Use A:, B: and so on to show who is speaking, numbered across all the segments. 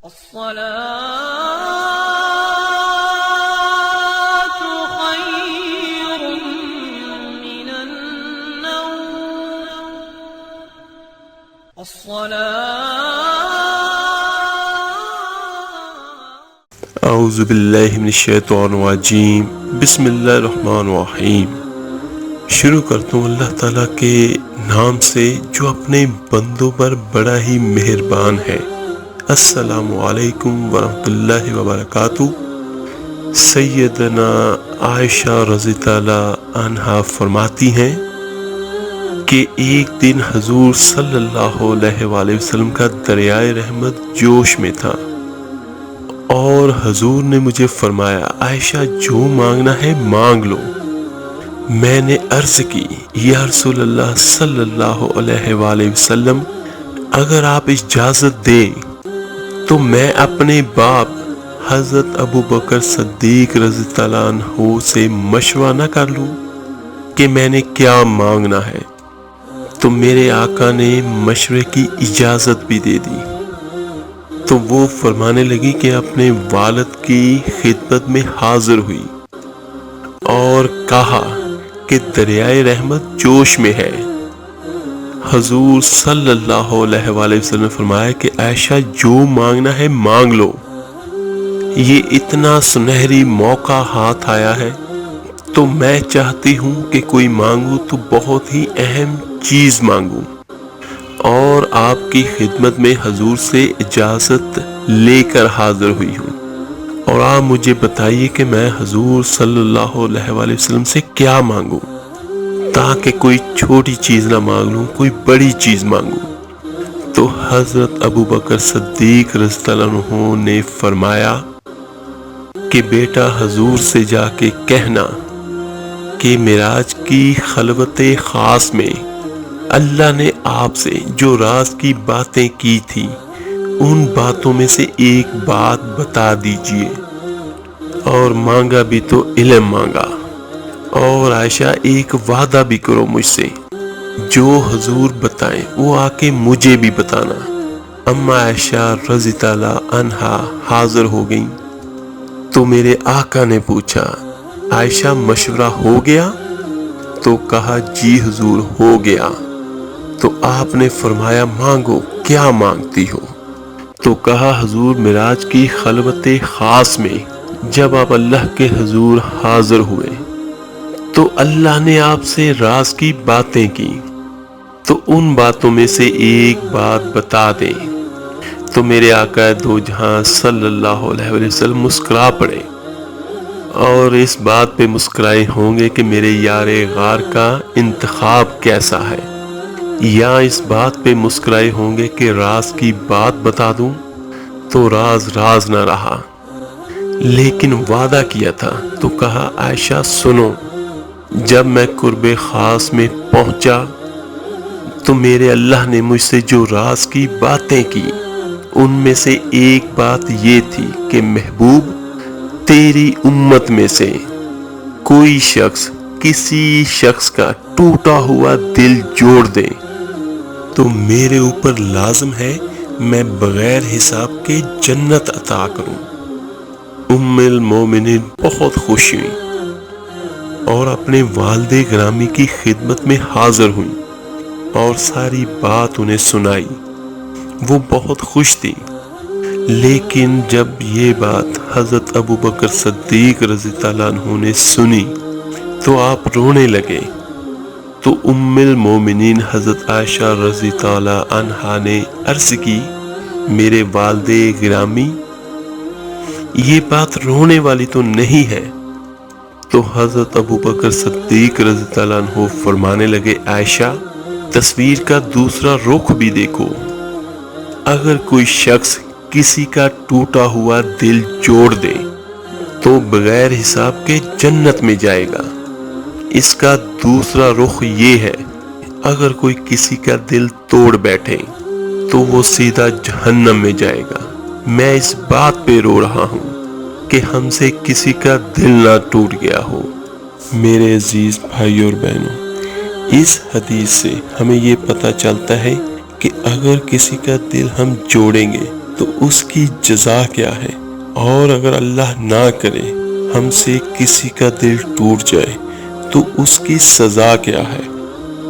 A: الصلاة خير من النوم.
B: اعوذ باللہ من الشیطان الرجیم. بسم اللہ الرحمن الرحیم. شروع کرتا ہوں اللہ تعالیٰ کے نام سے جو اپنے بندوں پر بڑا ہی مہربان ہے. السلام علیکم ورحمۃ اللہ وبرکاتہ. سیدنا عائشہ رضی اللہ عنہا فرماتی ہیں کہ ایک دن حضور صلی اللہ علیہ وآلہ وسلم کا دریائے رحمت جوش میں تھا اور حضور نے مجھے فرمایا عائشہ جو مانگنا ہے مانگ لو. میں نے عرض کی یا رسول اللہ صلی اللہ علیہ وآلہ وسلم اگر آپ اجازت دیں تو میں اپنے باپ حضرت ابو بکر صدیق رضی اللہ عنہ سے مشورہ نہ کر لوں کہ میں نے کیا مانگنا ہے. تو میرے آقا نے مشورے کی اجازت بھی دے دی. تو وہ فرمانے لگی کہ اپنے والد کی خدمت میں حاضر ہوئی اور کہا کہ دریائے رحمت جوش میں ہے. حضور صلی اللہ علیہ وآلہ وسلم نے فرمایا کہ عائشہ جو مانگنا ہے مانگ لو. یہ اتنا سنہری موقع ہاتھ آیا ہے تو میں چاہتی ہوں کہ کوئی مانگوں تو بہت ہی اہم چیز مانگوں اور آپ کی خدمت میں حضور سے اجازت لے کر حاضر ہوئی ہوں. اور آپ مجھے بتائیے کہ میں حضور صلی اللہ علیہ وآلہ وسلم سے کیا مانگوں تاکہ کوئی چھوٹی چیز نہ مانگ لوں کوئی بڑی چیز مانگوں. تو حضرت ابو بکر صدیق رضی اللہ عنہ نے فرمایا کہ بیٹا حضور سے جا کے کہنا کہ معراج کی خلوت خاص میں اللہ نے آپ سے جو راز کی باتیں کی تھی ان باتوں میں سے ایک بات بتا دیجئے. اور مانگا بھی تو علم مانگا. اور عائشہ ایک وعدہ بھی کرو مجھ سے جو حضور بتائیں وہ آ کے مجھے بھی بتانا. اما عائشہ رضی اللہ عنہا حاضر ہو گئیں تو میرے آقا نے پوچھا عائشہ مشورہ ہو گیا؟ تو کہا جی حضور ہو گیا. تو آپ نے فرمایا مانگو کیا مانگتی ہو؟ تو کہا حضور معراج کی خلوت خاص میں جب آپ اللہ کے حضور حاضر ہوئے تو اللہ نے آپ سے راز کی باتیں کی تو ان باتوں میں سے ایک بات بتا دیں. تو میرے آقا دو جہاں صلی اللہ علیہ وسلم مسکرا پڑے اور اس بات پہ مسکرائے ہوں گے کہ میرے یار غار کا انتخاب کیسا ہے، یا اس بات پہ مسکرائے ہوں گے کہ راز کی بات بتا دوں تو راز راز نہ رہا لیکن وعدہ کیا تھا. تو کہا عائشہ سنو جب میں قرب خاص میں پہنچا تو میرے اللہ نے مجھ سے جو راز کی باتیں کی ان میں سے ایک بات یہ تھی کہ محبوب تیری امت میں سے کوئی شخص کسی شخص کا ٹوٹا ہوا دل جوڑ دے تو میرے اوپر لازم ہے میں بغیر حساب کے جنت عطا کروں. ام المومنین بہت خوش ہوئی اور اپنے والد گرامی کی خدمت میں حاضر ہوئی اور ساری بات انہیں سنائی. وہ بہت خوش تھی لیکن جب یہ بات حضرت ابو بکر صدیق رضی اللہ عنہ نے سنی تو آپ رونے لگے. تو ام المومنین حضرت عائشہ رضی اللہ عنہا نے عرض کی میرے والد گرامی یہ بات رونے والی تو نہیں ہے. تو حضرت ابو بکر صدیق رضی اللہ عنہ فرمانے لگے عائشہ تصویر کا دوسرا رخ بھی دیکھو. اگر کوئی شخص کسی کا ٹوٹا ہوا دل جوڑ دے تو بغیر حساب کے جنت میں جائے گا. اس کا دوسرا رخ یہ ہے اگر کوئی کسی کا دل توڑ بیٹھے تو وہ سیدھا جہنم میں جائے گا. میں اس بات پہ رو رہا ہوں کہ ہم سے کسی کا دل نہ ٹوٹ گیا ہو. میرے عزیز بھائی اور بہنوں اس حدیث سے ہمیں یہ پتہ چلتا ہے کہ اگر کسی کا دل ہم جوڑیں گے تو اس کی جزا کیا ہے، اور اگر اللہ نہ کرے ہم سے کسی کا دل ٹوٹ جائے تو اس کی سزا کیا ہے۔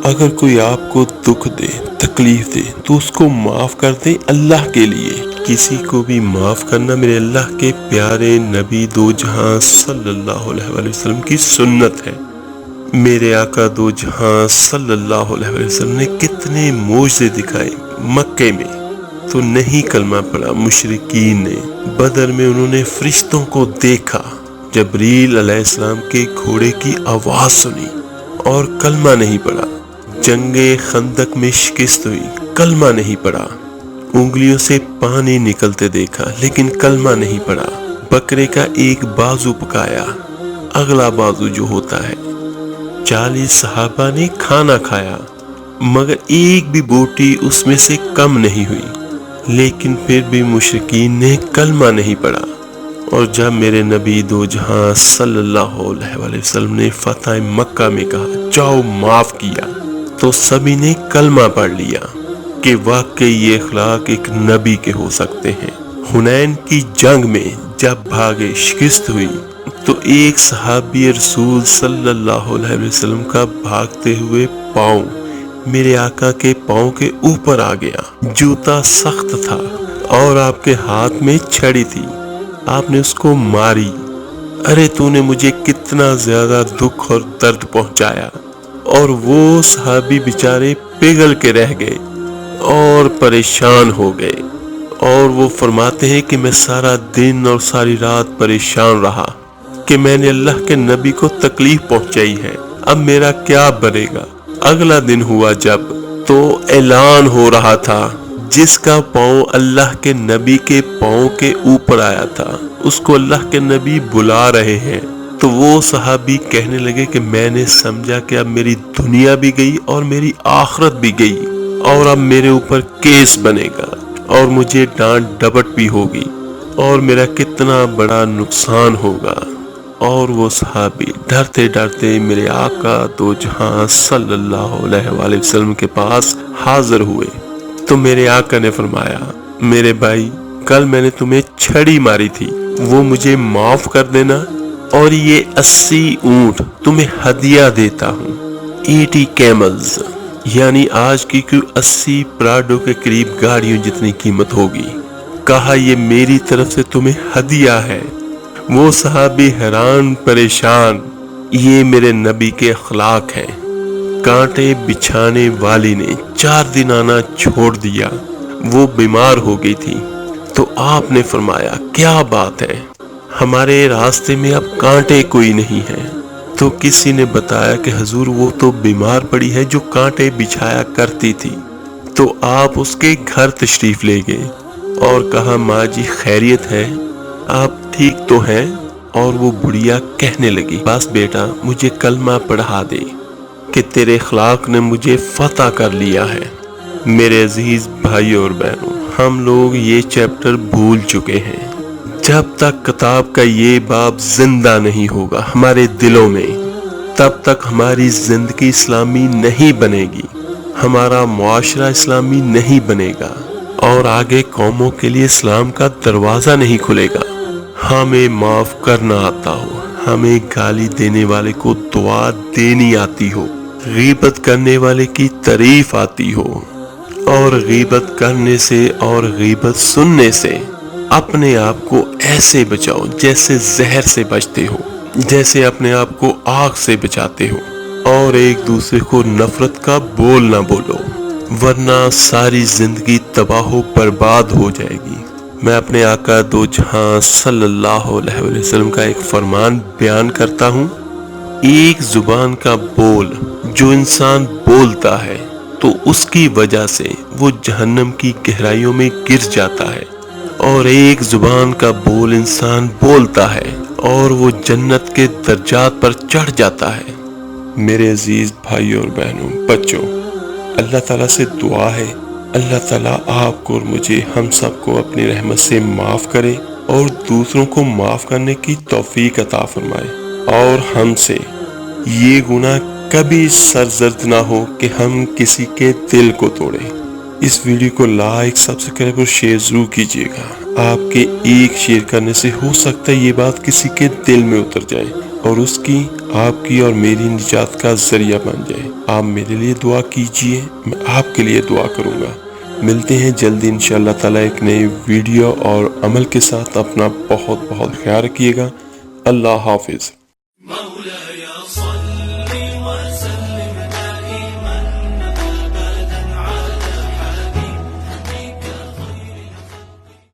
B: اگر کوئی آپ کو دکھ دے، تکلیف دے تو اس کو معاف کر دیں اللہ کے لیے۔ کسی کو بھی معاف کرنا میرے اللہ کے پیارے نبی دو جہاں صلی اللہ علیہ وآلہ وسلم کی سنت ہے۔ میرے آقا دو جہاں صلی اللہ علیہ وسلم نے کتنے معجزے دکھائے مکے میں، تو نہیں کلمہ پڑھا مشرکین نے۔ بدر میں انہوں نے فرشتوں کو دیکھا، جبریل علیہ السلام کے گھوڑے کی آواز سنی اور کلمہ نہیں پڑھا۔ جنگ خندق میں شکست ہوئی، کلمہ نہیں پڑھا۔ انگلیوں سے پانی نکلتے دیکھا لیکن کلمہ نہیں پڑھا۔ بکرے کا ایک بازو پکایا، اگلا بازو جو ہوتا ہے۔ 40 صحابہ نے کھانا کھایا مگر ایک بھی بوٹی اس میں سے کم نہیں ہوئی، لیکن پھر بھی مشرکین نے کلمہ نہیں پڑھا۔ اور جب میرے نبی دو جہاں صلی اللہ علیہ وآلہ وسلم نے فتح مکہ میں کہا جاؤ معاف کیا، تو سبھی نے کلمہ پڑھ لیا کہ واقعی یہ اخلاق ایک نبی کے ہو سکتے ہیں۔ حنین کی جنگ میں جب بھاگے، شکست ہوئی، تو ایک صحابی رسول صلی اللہ علیہ وسلم کا بھاگتے ہوئے پاؤں میرے آقا کے پاؤں کے اوپر آ گیا۔ جوتا سخت تھا اور آپ کے ہاتھ میں چھڑی تھی، آپ نے اس کو ماری۔ ارے تو نے مجھے کتنا زیادہ دکھ اور درد پہنچایا۔ اور وہ صحابی بیچارے پگھل کے رہ گئے اور پریشان ہو گئے، اور وہ فرماتے ہیں کہ میں سارا دن اور ساری رات پریشان رہا کہ میں نے اللہ کے نبی کو تکلیف پہنچائی ہے، اب میرا کیا بنے گا۔ اگلا دن ہوا جب، تو اعلان ہو رہا تھا جس کا پاؤں اللہ کے نبی کے پاؤں کے اوپر آیا تھا اس کو اللہ کے نبی بلا رہے ہیں۔ تو وہ صحابی کہنے لگے کہ میں نے سمجھا کہ اب میری دنیا بھی گئی اور میری آخرت بھی گئی، اور اب میرے اوپر کیس بنے گا اور مجھے ڈانٹ ڈپٹ بھی ہوگی اور میرا کتنا بڑا نقصان ہوگا۔ اور وہ صحابی ڈرتے ڈرتے میرے آقا دو جہاں صلی اللہ علیہ وآلہ وسلم کے پاس حاضر ہوئے۔ تو میرے آقا نے فرمایا میرے بھائی، کل میں نے تمہیں چھڑی ماری تھی، وہ مجھے معاف کر دینا، اور یہ 80 اونٹ تمہیں ہدیہ دیتا ہوں، 80 کیملز، یعنی آج کی کوئی 80 پراڈو کے قریب گاڑیوں جتنی قیمت ہوگی۔ کہا یہ میری طرف سے تمہیں ہدیہ ہے۔ وہ صحابی حیران پریشان، یہ میرے نبی کے اخلاق ہیں۔ کانٹے بچھانے والی نے 4 دن آنا چھوڑ دیا، وہ بیمار ہو گئی تھی، تو آپ نے فرمایا کیا بات ہے، ہمارے راستے میں اب کانٹے کوئی نہیں ہیں۔ تو کسی نے بتایا کہ حضور وہ تو بیمار پڑی ہے جو کانٹے بچھایا کرتی تھی۔ تو آپ اس کے گھر تشریف لے گئے اور کہا ماں جی خیریت ہے، آپ ٹھیک تو ہیں؟ اور وہ بڑھیا کہنے لگی بس بیٹا مجھے کلمہ پڑھا دے کہ تیرے اخلاق نے مجھے فتح کر لیا ہے۔ میرے عزیز بھائیوں اور بہنوں، ہم لوگ یہ چیپٹر بھول چکے ہیں۔ جب تک کتاب کا یہ باب زندہ نہیں ہوگا ہمارے دلوں میں، تب تک ہماری زندگی اسلامی نہیں بنے گی، ہمارا معاشرہ اسلامی نہیں بنے گا، اور آگے قوموں کے لیے اسلام کا دروازہ نہیں کھلے گا۔ ہمیں معاف کرنا آتا ہو، ہمیں گالی دینے والے کو دعا دینی آتی ہو، غیبت کرنے والے کی تعریف آتی ہو، اور غیبت کرنے سے اور غیبت سننے سے اپنے آپ کو ایسے بچاؤ جیسے زہر سے بچتے ہو، جیسے اپنے آپ کو آگ سے بچاتے ہو، اور ایک دوسرے کو نفرت کا بول نہ بولو، ورنہ ساری زندگی تباہ و برباد ہو جائے گی۔ میں اپنے آقا دو جہاں صلی اللہ علیہ وسلم کا ایک فرمان بیان کرتا ہوں، ایک زبان کا بول جو انسان بولتا ہے تو اس کی وجہ سے وہ جہنم کی گہرائیوں میں گر جاتا ہے، اور ایک زبان کا بول انسان بولتا ہے اور وہ جنت کے درجات پر چڑھ جاتا ہے۔ میرے عزیز بھائیوں اور بہنوں، بچوں، اللہ تعالیٰ سے دعا ہے اللہ تعالیٰ آپ کو اور مجھے ہم سب کو اپنی رحمت سے معاف کرے اور دوسروں کو معاف کرنے کی توفیق عطا فرمائے، اور ہم سے یہ گناہ کبھی سرزد نہ ہو کہ ہم کسی کے دل کو توڑیں۔ اس ویڈیو کو لائک، سبسکرائب اور شیئر ضرور کیجیے گا۔ آپ کے ایک شیئر کرنے سے ہو سکتا ہے یہ بات کسی کے دل میں اتر جائے اور اس کی، آپ کی اور میری نجات کا ذریعہ بن جائے۔ آپ میرے لیے دعا کیجیے، میں آپ کے لیے دعا کروں گا۔ ملتے ہیں جلدی انشاءاللہ تعالیٰ ایک نئے ویڈیو اور عمل کے ساتھ۔ اپنا بہت بہت خیال رکھیے گا۔ اللہ حافظ۔